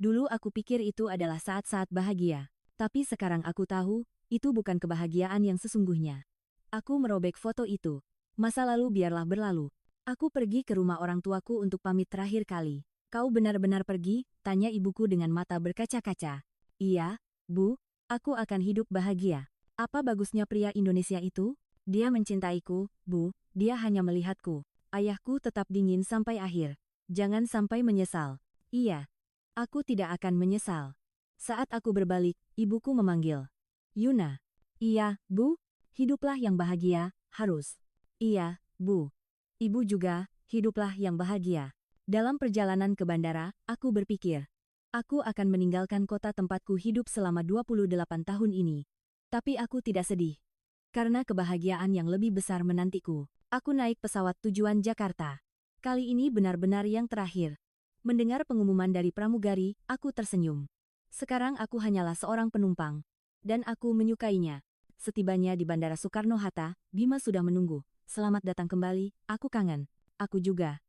Dulu aku pikir itu adalah saat-saat bahagia. Tapi sekarang aku tahu, itu bukan kebahagiaan yang sesungguhnya. Aku merobek foto itu. Masa lalu biarlah berlalu. Aku pergi ke rumah orang tuaku untuk pamit terakhir kali. Kau benar-benar pergi? Tanya ibuku dengan mata berkaca-kaca. Iya, Bu. Aku akan hidup bahagia. Apa bagusnya pria Indonesia itu? Dia mencintaiku, Bu. Dia hanya melihatku. Ayahku tetap dingin sampai akhir. Jangan sampai menyesal. Iya. Aku tidak akan menyesal. Saat aku berbalik, ibuku memanggil. Yuna. Iya, Bu. Hiduplah yang bahagia, harus. Iya, Bu. Ibu juga, hiduplah yang bahagia. Dalam perjalanan ke bandara, aku berpikir. Aku akan meninggalkan kota tempatku hidup selama 28 tahun ini. Tapi aku tidak sedih. Karena kebahagiaan yang lebih besar menantiku, aku naik pesawat tujuan Jakarta. Kali ini benar-benar yang terakhir. Mendengar pengumuman dari pramugari, aku tersenyum. Sekarang aku hanyalah seorang penumpang. Dan aku menyukainya. Setibanya di Bandara Soekarno-Hatta, Bima sudah menunggu. Selamat datang kembali, aku kangen. Aku juga.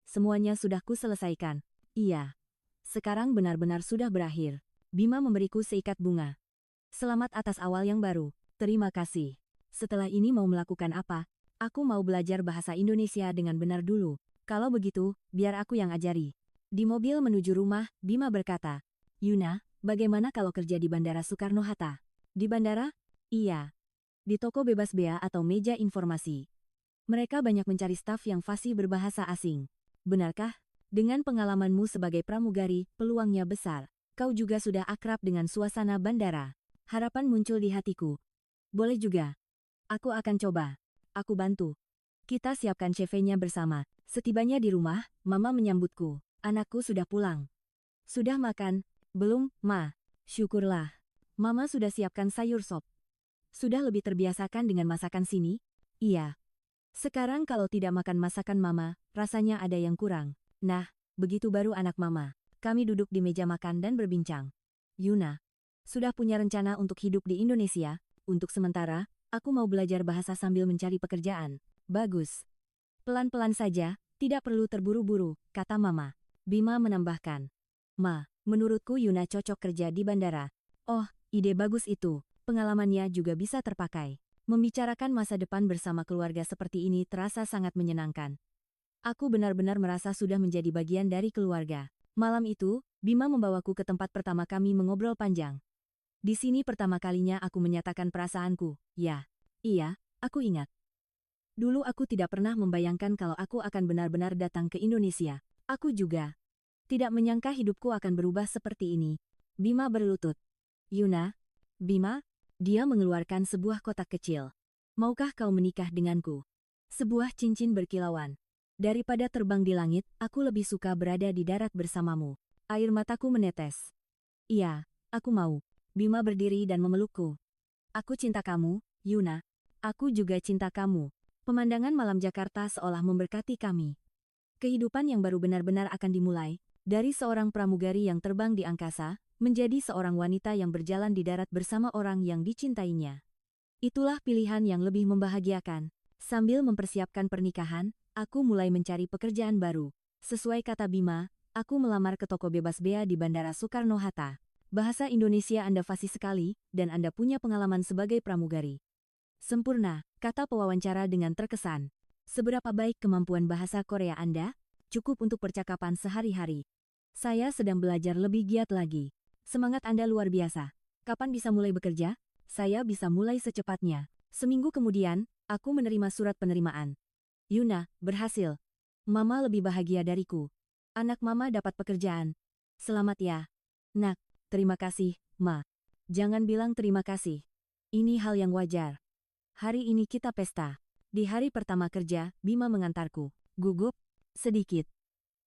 Semuanya sudah kuselesaikan. Iya. Sekarang benar-benar sudah berakhir. Bima memberiku seikat bunga. Selamat atas awal yang baru. Terima kasih. Setelah ini mau melakukan apa? Aku mau belajar bahasa Indonesia dengan benar dulu. Kalau begitu, biar aku yang ajari. Di mobil menuju rumah, Bima berkata, Yuna, bagaimana kalau kerja di Bandara Soekarno-Hatta? Di bandara? Iya. Di toko bebas bea atau meja informasi. Mereka banyak mencari staf yang fasih berbahasa asing. Benarkah? Dengan pengalamanmu sebagai pramugari, peluangnya besar. Kau juga sudah akrab dengan suasana bandara. Harapan muncul di hatiku. Boleh juga. Aku akan coba. Aku bantu. Kita siapkan CV-nya bersama. Setibanya di rumah, Mama menyambutku. Anakku sudah pulang. Sudah makan? Belum, Ma. Syukurlah. Mama sudah siapkan sayur sop. Sudah lebih terbiasakan dengan masakan sini? Iya. Sekarang kalau tidak makan masakan Mama, rasanya ada yang kurang. Nah, begitu baru anak Mama. Kami duduk di meja makan dan berbincang. Yuna, sudah punya rencana untuk hidup di Indonesia? Untuk sementara, aku mau belajar bahasa sambil mencari pekerjaan. Bagus. Pelan-pelan saja, tidak perlu terburu-buru, kata Mama. Bima menambahkan. Ma, menurutku Yuna cocok kerja di bandara. Oh, ide bagus itu. Pengalamannya juga bisa terpakai. Membicarakan masa depan bersama keluarga seperti ini terasa sangat menyenangkan. Aku benar-benar merasa sudah menjadi bagian dari keluarga. Malam itu, Bima membawaku ke tempat pertama kami mengobrol panjang. Di sini pertama kalinya aku menyatakan perasaanku. Ya, iya, aku ingat. Dulu aku tidak pernah membayangkan kalau aku akan benar-benar datang ke Indonesia. Aku juga tidak menyangka hidupku akan berubah seperti ini. Bima berlutut. Yuna, Bima, dia mengeluarkan sebuah kotak kecil. Maukah kau menikah denganku? Sebuah cincin berkilauan. Daripada terbang di langit, aku lebih suka berada di darat bersamamu. Air mataku menetes. Iya, aku mau. Bima berdiri dan memelukku. Aku cinta kamu, Yuna. Aku juga cinta kamu. Pemandangan malam Jakarta seolah memberkati kami. Kehidupan yang baru benar-benar akan dimulai, dari seorang pramugari yang terbang di angkasa, menjadi seorang wanita yang berjalan di darat bersama orang yang dicintainya. Itulah pilihan yang lebih membahagiakan. Sambil mempersiapkan pernikahan, aku mulai mencari pekerjaan baru. Sesuai kata Bima, aku melamar ke toko bebas bea di Bandara Soekarno-Hatta. Bahasa Indonesia Anda fasih sekali, dan Anda punya pengalaman sebagai pramugari. Sempurna, kata pewawancara dengan terkesan. Seberapa baik kemampuan bahasa Korea Anda? Cukup untuk percakapan sehari-hari. Saya sedang belajar lebih giat lagi. Semangat Anda luar biasa. Kapan bisa mulai bekerja? Saya bisa mulai secepatnya. Seminggu kemudian, aku menerima surat penerimaan. Yuna, berhasil. Mama lebih bahagia dariku. Anak Mama dapat pekerjaan. Selamat ya. Nak, terima kasih, Ma. Jangan bilang terima kasih. Ini hal yang wajar. Hari ini kita pesta. Di hari pertama kerja, Bima mengantarku. Gugup? Sedikit.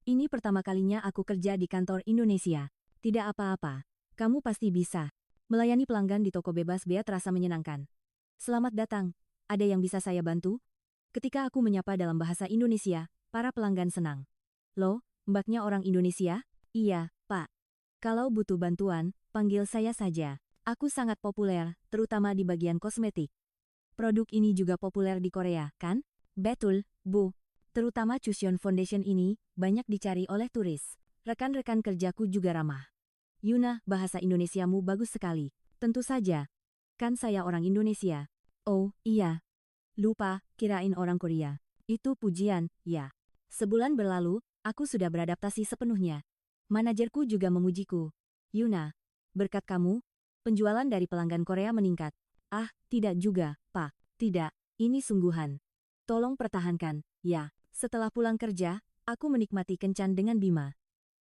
Ini pertama kalinya aku kerja di kantor Indonesia. Tidak apa-apa. Kamu pasti bisa. Melayani pelanggan di toko bebas bea terasa menyenangkan. Selamat datang. Ada yang bisa saya bantu? Ketika aku menyapa dalam bahasa Indonesia, para pelanggan senang. Loh, mbaknya orang Indonesia? Iya, Pak. Kalau butuh bantuan, panggil saya saja. Aku sangat populer, terutama di bagian kosmetik. Produk ini juga populer di Korea, kan? Betul, Bu. Terutama Chuseon Foundation ini, banyak dicari oleh turis. Rekan-rekan kerjaku juga ramah. Yuna, bahasa Indonesiamu bagus sekali. Tentu saja. Kan saya orang Indonesia. Oh, iya. Lupa, kirain orang Korea. Itu pujian, ya. Sebulan berlalu, aku sudah beradaptasi sepenuhnya. Manajerku juga memujiku. Yuna, berkat kamu, penjualan dari pelanggan Korea meningkat. Ah, tidak juga, Pak. Tidak, ini sungguhan. Tolong pertahankan, ya. Setelah pulang kerja, aku menikmati kencan dengan Bima.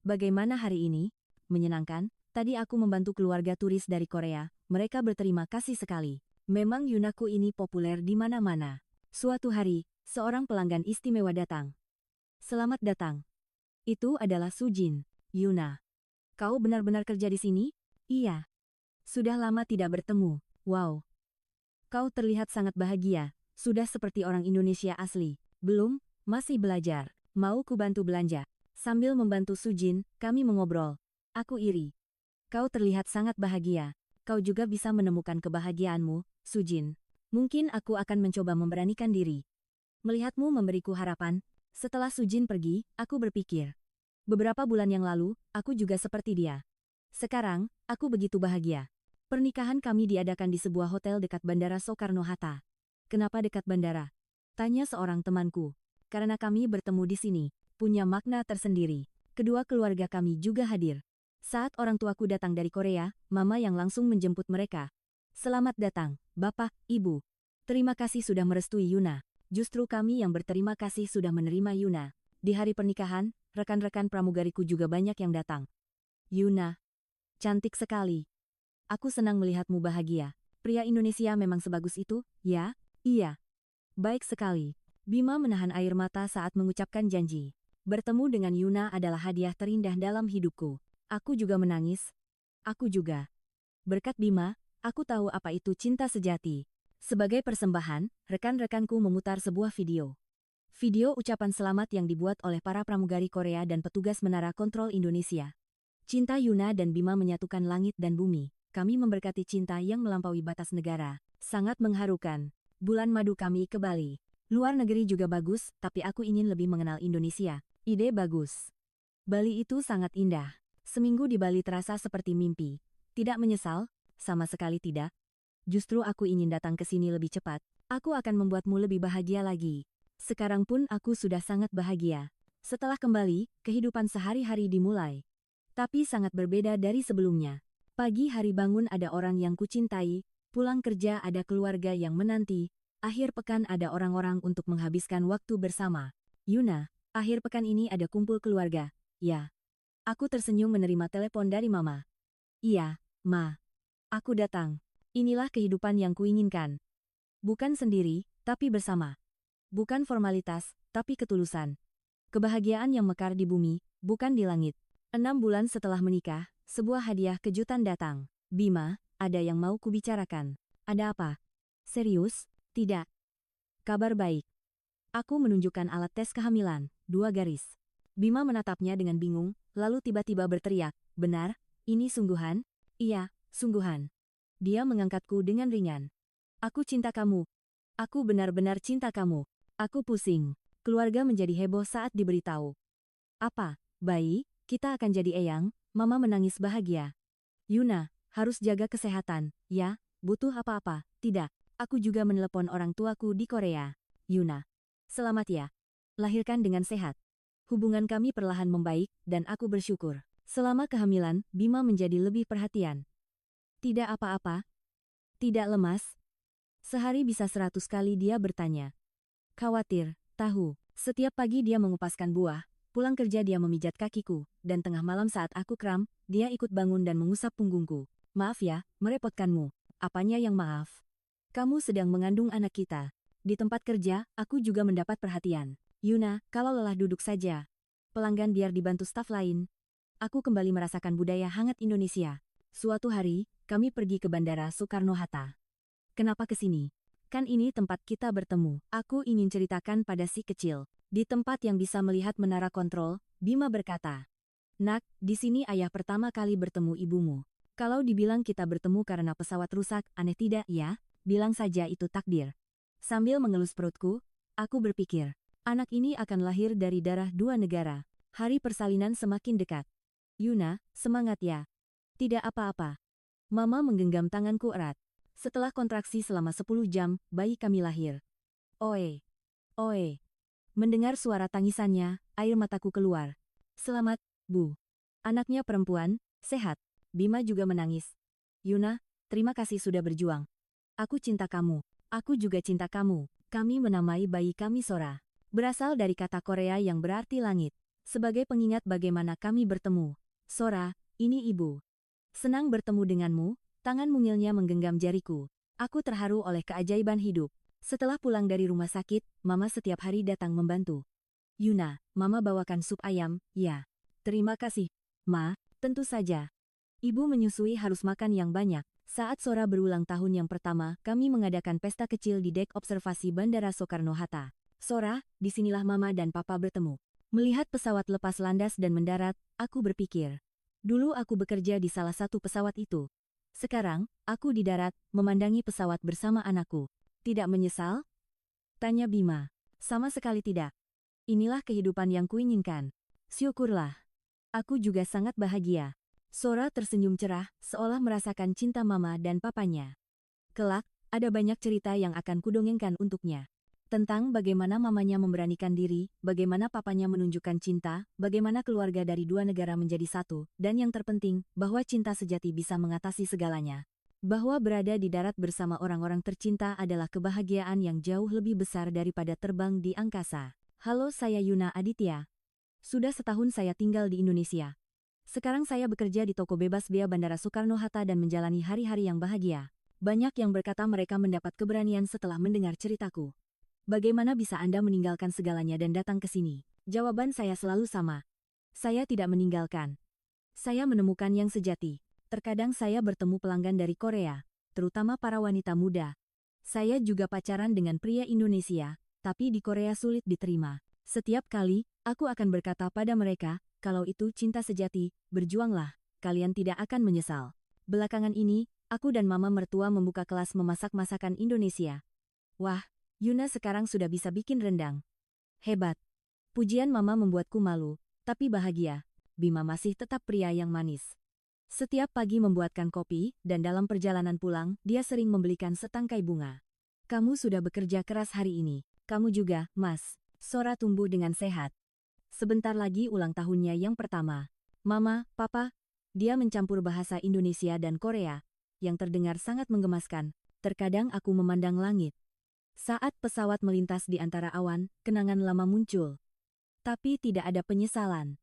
Bagaimana hari ini? Menyenangkan, tadi aku membantu keluarga turis dari Korea, mereka berterima kasih sekali. Memang Yunaku ini populer di mana-mana. Suatu hari, seorang pelanggan istimewa datang. Selamat datang. Itu adalah Sujin. Yuna. Kau benar-benar kerja di sini? Iya. Sudah lama tidak bertemu. Wow. Kau terlihat sangat bahagia, sudah seperti orang Indonesia asli. Belum, masih belajar. Mau ku bantu belanja? Sambil membantu Sujin, kami mengobrol. Aku iri. Kau terlihat sangat bahagia. Kau juga bisa menemukan kebahagiaanmu, Sujin. Mungkin aku akan mencoba memberanikan diri. Melihatmu memberiku harapan. Setelah Sujin pergi, aku berpikir. Beberapa bulan yang lalu, aku juga seperti dia. Sekarang, aku begitu bahagia. Pernikahan kami diadakan di sebuah hotel dekat Bandara Soekarno-Hatta. Kenapa dekat bandara? Tanya seorang temanku. Karena kami bertemu di sini, punya makna tersendiri. Kedua keluarga kami juga hadir. Saat orang tuaku datang dari Korea, Mama yang langsung menjemput mereka. Selamat datang, Bapak, Ibu. Terima kasih sudah merestui Yuna. Justru kami yang berterima kasih sudah menerima Yuna. Di hari pernikahan, rekan-rekan pramugariku juga banyak yang datang. Yuna, cantik sekali. Aku senang melihatmu bahagia. Pria Indonesia memang sebagus itu, ya? Iya. Baik sekali. Bima menahan air mata saat mengucapkan janji. Bertemu dengan Yuna adalah hadiah terindah dalam hidupku. Aku juga menangis. Aku juga. Berkat Bima, aku tahu apa itu cinta sejati. Sebagai persembahan, rekan-rekanku memutar sebuah video. Video ucapan selamat yang dibuat oleh para pramugari Korea dan petugas Menara Kontrol Indonesia. Cinta Yuna dan Bima menyatukan langit dan bumi. Kami memberkati cinta yang melampaui batas negara. Sangat mengharukan. Bulan madu kami ke Bali. Luar negeri juga bagus, tapi aku ingin lebih mengenal Indonesia. Ide bagus. Bali itu sangat indah. Seminggu di Bali terasa seperti mimpi. Tidak menyesal? Sama sekali tidak. Justru aku ingin datang ke sini lebih cepat. Aku akan membuatmu lebih bahagia lagi. Sekarang pun aku sudah sangat bahagia. Setelah kembali, kehidupan sehari-hari dimulai. Tapi sangat berbeda dari sebelumnya. Pagi hari bangun ada orang yang kucintai, pulang kerja ada keluarga yang menanti, akhir pekan ada orang-orang untuk menghabiskan waktu bersama. Yuna, akhir pekan ini ada kumpul keluarga, ya. Aku tersenyum menerima telepon dari Mama. Iya, Ma. Aku datang. Inilah kehidupan yang kuinginkan. Bukan sendiri, tapi bersama. Bukan formalitas, tapi ketulusan. Kebahagiaan yang mekar di bumi, bukan di langit. 6 bulan setelah menikah, sebuah hadiah kejutan datang. Bima, ada yang mau kubicarakan. Ada apa? Serius? Tidak. Kabar baik. Aku menunjukkan alat tes kehamilan, 2 garis. Bima menatapnya dengan bingung, lalu tiba-tiba berteriak, benar? Ini sungguhan? Iya, sungguhan. Dia mengangkatku dengan ringan. Aku cinta kamu. Aku benar-benar cinta kamu. Aku pusing. Keluarga menjadi heboh saat diberitahu. Apa? Bayi? Kita akan jadi eyang? Mama menangis bahagia. Yuna, harus jaga kesehatan, ya? Butuh apa-apa? Tidak. Aku juga menelepon orang tuaku di Korea. Yuna. Selamat ya. Lahirkan dengan sehat. Hubungan kami perlahan membaik, dan aku bersyukur. Selama kehamilan, Bima menjadi lebih perhatian. Tidak apa-apa. Tidak lemas. Sehari bisa 100 kali dia bertanya. Khawatir, tahu. Setiap pagi dia mengupaskan buah. Pulang kerja dia memijat kakiku, dan tengah malam saat aku kram, dia ikut bangun dan mengusap punggungku. Maaf ya, merepotkanmu. Apanya yang maaf? Kamu sedang mengandung anak kita. Di tempat kerja, aku juga mendapat perhatian. Yuna, kalau lelah duduk saja. Pelanggan biar dibantu staf lain. Aku kembali merasakan budaya hangat Indonesia. Suatu hari, kami pergi ke Bandara Soekarno-Hatta. Kenapa ke sini? Kan ini tempat kita bertemu. Aku ingin ceritakan pada si kecil. Di tempat yang bisa melihat menara kontrol, Bima berkata. Nak, di sini ayah pertama kali bertemu ibumu. Kalau dibilang kita bertemu karena pesawat rusak, aneh tidak ya? Bilang saja itu takdir. Sambil mengelus perutku, aku berpikir, anak ini akan lahir dari darah 2 negara. Hari persalinan semakin dekat. Yuna, semangat ya. Tidak apa-apa. Mama menggenggam tanganku erat. Setelah kontraksi selama 10 jam, bayi kami lahir. Oe. Oe. Mendengar suara tangisannya, air mataku keluar. Selamat, Bu. Anaknya perempuan, sehat. Bima juga menangis. Yuna, terima kasih sudah berjuang. Aku cinta kamu. Aku juga cinta kamu. Kami menamai bayi kami Sora. Berasal dari kata Korea yang berarti langit. Sebagai pengingat bagaimana kami bertemu. Sora, ini ibu. Senang bertemu denganmu, tangan mungilnya menggenggam jariku. Aku terharu oleh keajaiban hidup. Setelah pulang dari rumah sakit, Mama setiap hari datang membantu. Yuna, Mama bawakan sup ayam, ya. Terima kasih. Ma, tentu saja. Ibu menyusui harus makan yang banyak. Saat Sora berulang tahun yang pertama, kami mengadakan pesta kecil di dek observasi Bandara Soekarno-Hatta. Sora, disinilah Mama dan Papa bertemu. Melihat pesawat lepas landas dan mendarat, aku berpikir. Dulu aku bekerja di salah satu pesawat itu. Sekarang, aku di darat, memandangi pesawat bersama anakku. Tidak menyesal? Tanya Bima. Sama sekali tidak. Inilah kehidupan yang kuinginkan. Syukurlah. Aku juga sangat bahagia. Sora tersenyum cerah, seolah merasakan cinta Mama dan Papanya. Kelak, ada banyak cerita yang akan kudongengkan untuknya. Tentang bagaimana mamanya memberanikan diri, bagaimana papanya menunjukkan cinta, bagaimana keluarga dari dua negara menjadi satu, dan yang terpenting, bahwa cinta sejati bisa mengatasi segalanya. Bahwa berada di darat bersama orang-orang tercinta adalah kebahagiaan yang jauh lebih besar daripada terbang di angkasa. Halo, saya Yuna Aditya. Sudah setahun saya tinggal di Indonesia. Sekarang saya bekerja di toko bebas bea Bandara Soekarno-Hatta dan menjalani hari-hari yang bahagia. Banyak yang berkata mereka mendapat keberanian setelah mendengar ceritaku. Bagaimana bisa Anda meninggalkan segalanya dan datang ke sini? Jawaban saya selalu sama. Saya tidak meninggalkan. Saya menemukan yang sejati. Terkadang saya bertemu pelanggan dari Korea, terutama para wanita muda. Saya juga pacaran dengan pria Indonesia, tapi di Korea sulit diterima. Setiap kali, aku akan berkata pada mereka, kalau itu cinta sejati, berjuanglah, kalian tidak akan menyesal. Belakangan ini, aku dan Mama mertua membuka kelas memasak masakan Indonesia. Wah, Yuna sekarang sudah bisa bikin rendang. Hebat. Pujian Mama membuatku malu, tapi bahagia. Bima masih tetap pria yang manis. Setiap pagi membuatkan kopi, dan dalam perjalanan pulang, dia sering membelikan setangkai bunga. Kamu sudah bekerja keras hari ini. Kamu juga, Mas. Sora tumbuh dengan sehat. Sebentar lagi ulang tahunnya yang pertama. Mama, Papa, dia mencampur bahasa Indonesia dan Korea, yang terdengar sangat menggemaskan. Terkadang aku memandang langit. Saat pesawat melintas di antara awan, kenangan lama muncul. Tapi tidak ada penyesalan.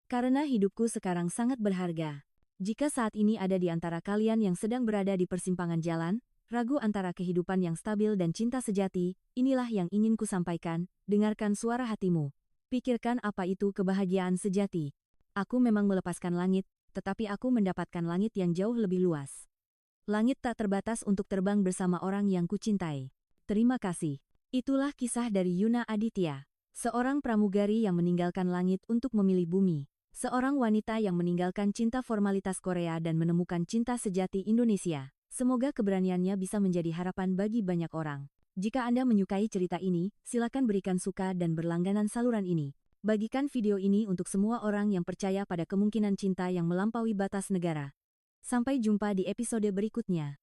Karena hidupku sekarang sangat berharga. Jika saat ini ada di antara kalian yang sedang berada di persimpangan jalan, ragu antara kehidupan yang stabil dan cinta sejati, inilah yang ingin ku sampaikan, dengarkan suara hatimu. Pikirkan apa itu kebahagiaan sejati. Aku memang melepaskan langit, tetapi aku mendapatkan langit yang jauh lebih luas. Langit tak terbatas untuk terbang bersama orang yang kucintai. Terima kasih. Itulah kisah dari Yuna Aditya. Seorang pramugari yang meninggalkan langit untuk memilih bumi. Seorang wanita yang meninggalkan cinta formalitas Korea dan menemukan cinta sejati Indonesia. Semoga keberaniannya bisa menjadi harapan bagi banyak orang. Jika Anda menyukai cerita ini, silakan berikan suka dan berlangganan saluran ini. Bagikan video ini untuk semua orang yang percaya pada kemungkinan cinta yang melampaui batas negara. Sampai jumpa di episode berikutnya.